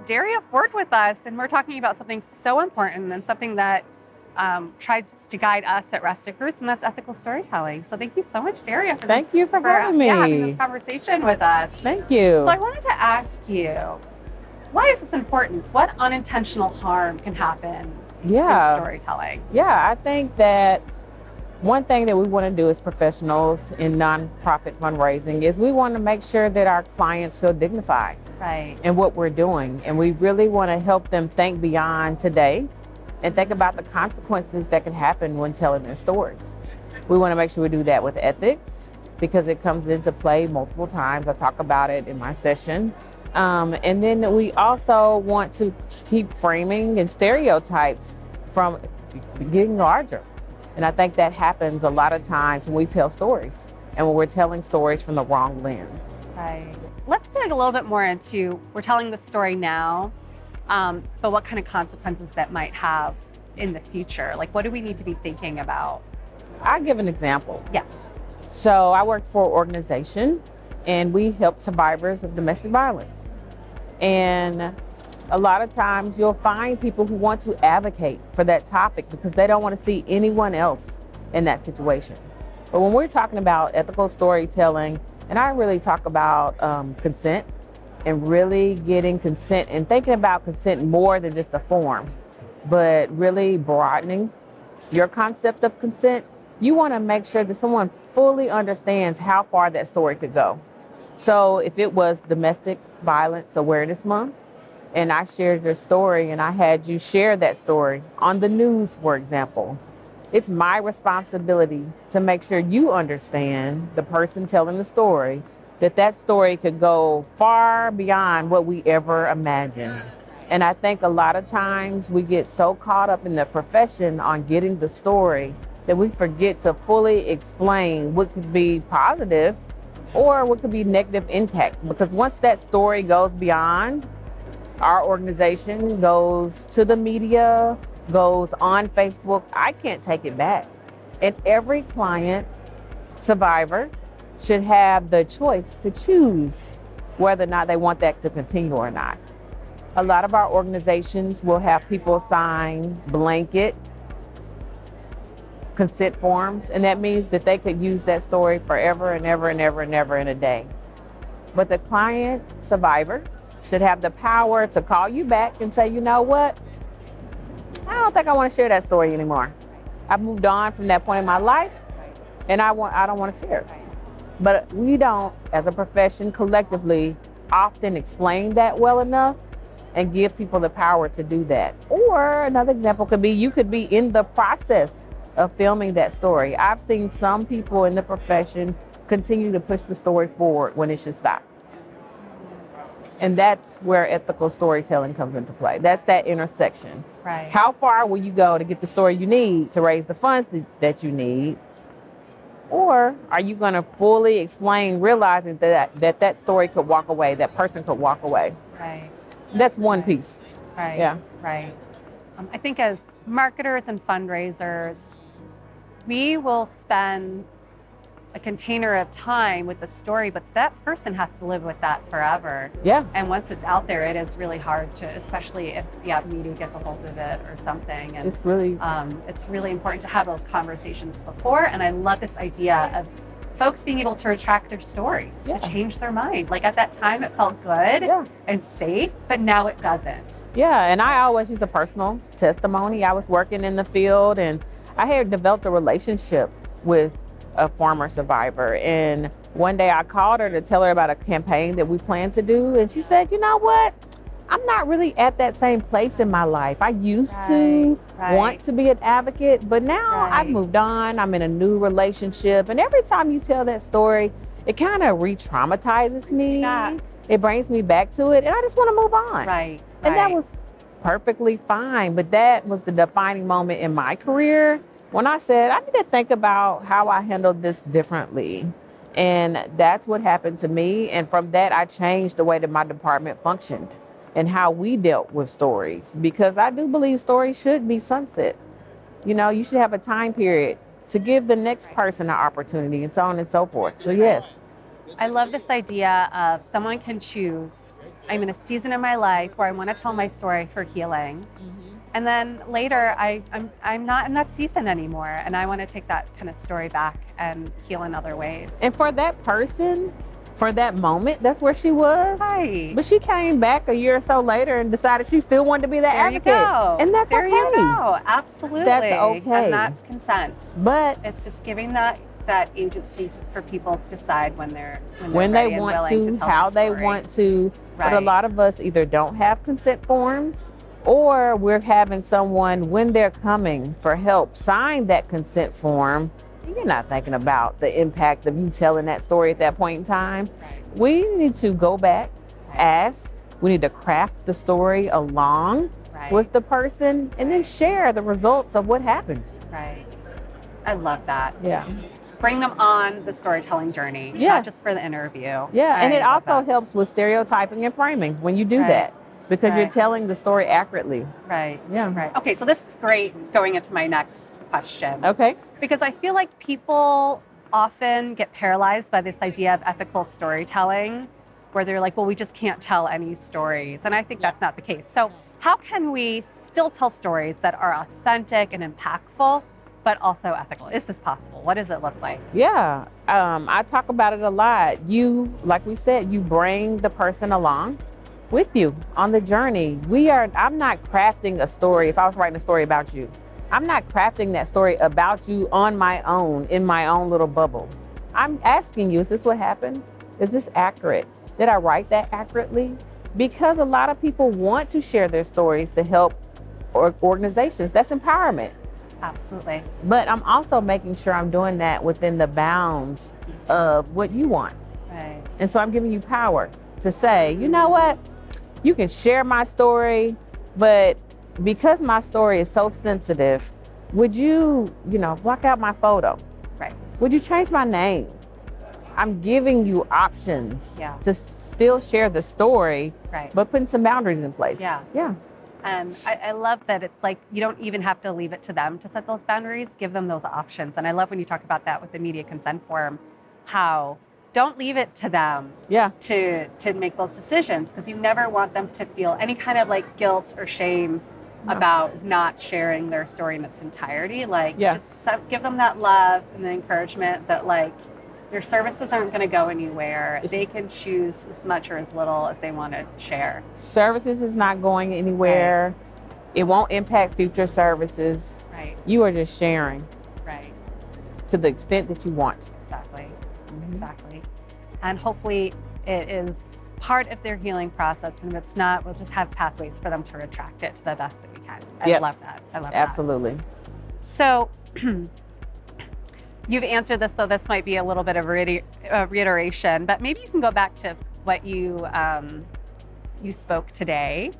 Derria Ford with us, and we're talking about something so important and something that tries to guide us at Rustic Roots, and that's ethical storytelling. So thank you so much, Derria, for Thank you for having me. having this conversation with us. Thank you. So I wanted to ask you, why is this important? What unintentional harm can happen in storytelling? Yeah, I think that one thing that we want to do as professionals in nonprofit fundraising is we want to make sure that our clients feel dignified in what we're doing. And we really want to help them think beyond today and think about the consequences that can happen when telling their stories. We want to make sure we do that with ethics because it comes into play multiple times. I talk about it in my session. And then we also want to keep framing and stereotypes from getting larger. And I think that happens a lot of times when we tell stories and when we're telling stories from the wrong lens. Right. Let's dig a little bit more into, we're telling the story now, but what kind of consequences that might have in the future? Like, what do we need to be thinking about? I'll give an example. Yes. So I work for an organization and we help survivors of domestic violence. And a lot of times you'll find people who want to advocate for that topic because they don't want to see anyone else in that situation. But when we're talking about ethical storytelling, and I really talk about consent and really getting consent and thinking about consent more than just a form, but really broadening your concept of consent, you want to make sure that someone fully understands how far that story could go. So if it was Domestic Violence Awareness Month, and I shared your story and I had you share that story on the news, for example, it's my responsibility to make sure you understand, the person telling the story, that story could go far beyond what we ever imagined. And I think a lot of times we get so caught up in the profession on getting the story that we forget to fully explain what could be positive or what could be negative impact. Because once that story goes beyond our organization, goes to the media, goes on Facebook, I can't take it back. And every client, survivor, should have the choice to choose whether or not they want that to continue or not. A lot of our organizations will have people sign blanket consent forms, and that means that they could use that story forever and ever and ever and ever in a day. But the client, survivor, should have the power to call you back and say, you know what? I don't think I want to share that story anymore. I've moved on from that point in my life, and I don't want to share it. But we don't, as a profession, collectively, often explain that well enough and give people the power to do that. Or another example could be, you could be in the process of filming that story. I've seen some people in the profession continue to push the story forward when it should stop. And that's where ethical storytelling comes into play. That's that intersection. Right. How far will you go to get the story you need to raise the funds that you need? Or are you going to fully explain, realizing that story could walk away, that person could walk away? Right. That's one piece. Right. Yeah. Right. I think as marketers and fundraisers, we will spend a container of time with the story, but that person has to live with that forever. Yeah. And once it's out there, it is really hard to, especially if media gets a hold of it or something. And it's really important to have those conversations before. And I love this idea of folks being able to retract their stories, to change their mind. Like at that time, it felt good and safe, but now it doesn't. Yeah, and I always use a personal testimony. I was working in the field and I had developed a relationship with a former survivor. And one day I called her to tell her about a campaign that we planned to do. And she said, you know what? I'm not really at that same place in my life. I used to want to be an advocate, but now I've moved on. I'm in a new relationship. And every time you tell that story, it kind of re-traumatizes me. It brings me back to it. And I just want to move on. And that was perfectly fine. But that was the defining moment in my career when I said, I need to think about how I handled this differently. And that's what happened to me. And from that, I changed the way that my department functioned and how we dealt with stories. Because I do believe stories should be sunset. You know, you should have a time period to give the next person an opportunity and so on and so forth. So yes. I love this idea of someone can choose I'm in a season in my life where I want to tell my story for healing. And then later, I'm not in that season anymore, and I want to take that kind of story back and heal in other ways. And for that person, for that moment, that's where she was. Right. But she came back a year or so later and decided she still wanted to be that There advocate. you go. And that's there okay. you go. Absolutely. That's okay. And that's consent. But It's just giving that agency for people to decide when they're when they ready and want willing to, tell how their they story. want to. Right. But a lot of us either don't have consent forms, or we're having someone, when they're coming for help, sign that consent form. You're not thinking about the impact of you telling that story at that point in time. Right. We need to go back, ask. We need to craft the story along Right. with the person, and then share the results of what happened. Right. I love that. Yeah. Bring them on the storytelling journey, Yeah. not just for the interview. Yeah, and I it love also that. helps with stereotyping and framing when you do Right. that, because you're Right. telling the story accurately. Right. Yeah. Right. Okay, so this is great going into my next question. Okay. Because I feel like people often get paralyzed by this idea of ethical storytelling, where they're like, well, we just can't tell any stories. And I think that's not the case. So how can we still tell stories that are authentic and impactful, but also ethical? Is this possible? What does it look like? Yeah, I talk about it a lot. You, like we said, you bring the person along with you on the journey. I'm not crafting a story. If I was writing a story about you, I'm not crafting that story about you on my own, in my own little bubble. I'm asking you, is this what happened? Is this accurate? Did I write that accurately? Because a lot of people want to share their stories to help organizations. That's empowerment. Absolutely. But I'm also making sure I'm doing that within the bounds of what you want. Right. And so I'm giving you power to say, you know what? You can share my story, but because my story is so sensitive, would you, block out my photo? Right. Would you change my name? I'm giving you options Yeah. to still share the story, Right. but putting some boundaries in place. Yeah. Yeah. And I love that it's like you don't even have to leave it to them to set those boundaries, give them those options. And I love when you talk about that with the media consent form, how don't leave it to them Yeah. to make those decisions, because you never want them to feel any kind of like guilt or shame about not sharing their story in its entirety. Like just give them that love and the encouragement that like your services aren't going to go anywhere. They can choose as much or as little as they want to share. Services is not going anywhere. Right. It won't impact future services. Right. You are just sharing. Right. To the extent that you want. Exactly. Mm-hmm. Exactly. And hopefully it is part of their healing process. And if it's not, we'll just have pathways for them to retract it to the best that we can. I love that. I love that. Absolutely. So you've answered this, so this might be a little bit of reiteration, but maybe you can go back to what you spoke today.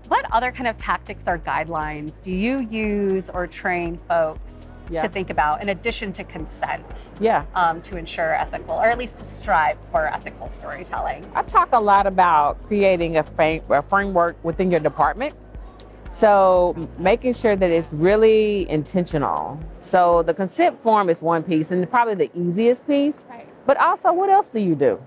What other kind of tactics or guidelines do you use or train folks to think about in addition to consent to ensure ethical, or at least to strive for ethical storytelling? I talk a lot about creating a framework within your department. So making sure that it's really intentional. So the consent form is one piece and probably the easiest piece, but also what else do you do?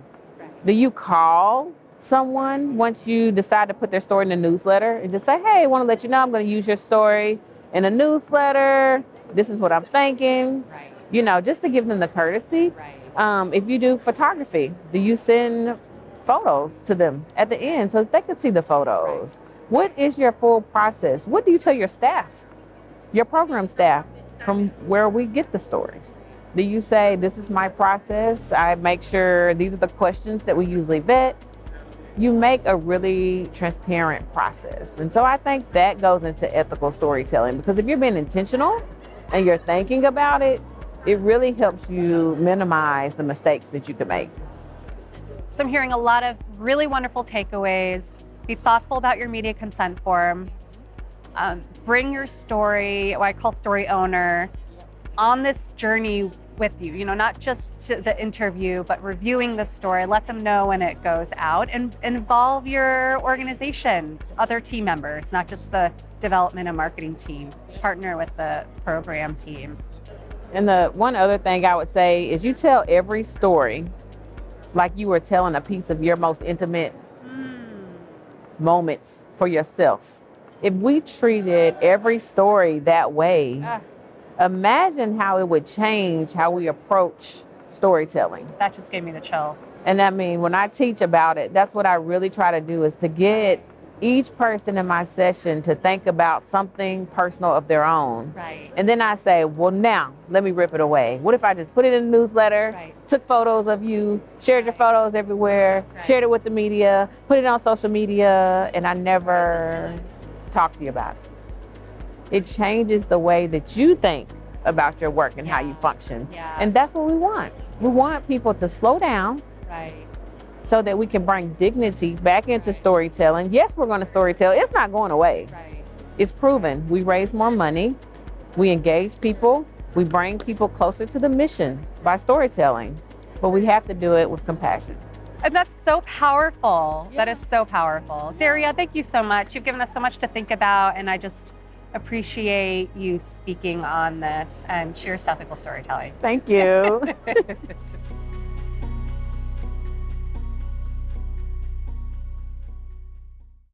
Do you call someone once you decide to put their story in the newsletter and just say, hey, I want to let you know I'm going to use your story in a newsletter. This is what I'm thinking, just to give them the courtesy. If you do photography, do you send photos to them at the end so that they can see the photos? What is your full process? What do you tell your staff, your program staff, from where we get the stories? Do you say, this is my process? I make sure these are the questions that we usually vet. You make a really transparent process. And so I think that goes into ethical storytelling, because if you're being intentional and you're thinking about it, it really helps you minimize the mistakes that you could make. So I'm hearing a lot of really wonderful takeaways. Be thoughtful about your media consent form. Bring your story, what I call story owner, on this journey with you, not just to the interview, but reviewing the story. Let them know when it goes out, and involve your organization, other team members, not just the development and marketing team. Partner with the program team. And the one other thing I would say is you tell every story like you were telling a piece of your most intimate moments for yourself. If we treated every story that way, imagine how it would change how we approach storytelling. That just gave me the chills. And I mean, when I teach about it, that's what I really try to do, is to get each person in my session to think about something personal of their own. Right. And then I say, well, now let me rip it away. What if I just put it in a newsletter, took photos of you, shared your photos everywhere, shared it with the media, put it on social media, and I never talk to you about it. It changes the way that you think about your work and how you function. And that's what we want. We want people to slow down so that we can bring dignity back into storytelling. Yes, we're going to storytell. It's not going away. It's proven. We raise more money. We engage people. We bring people closer to the mission by storytelling. But we have to do it with compassion. And that's so powerful. That is so powerful. Derria, thank you so much. You've given us so much to think about, and I just appreciate you speaking on this, and cheers to ethical storytelling. Thank you.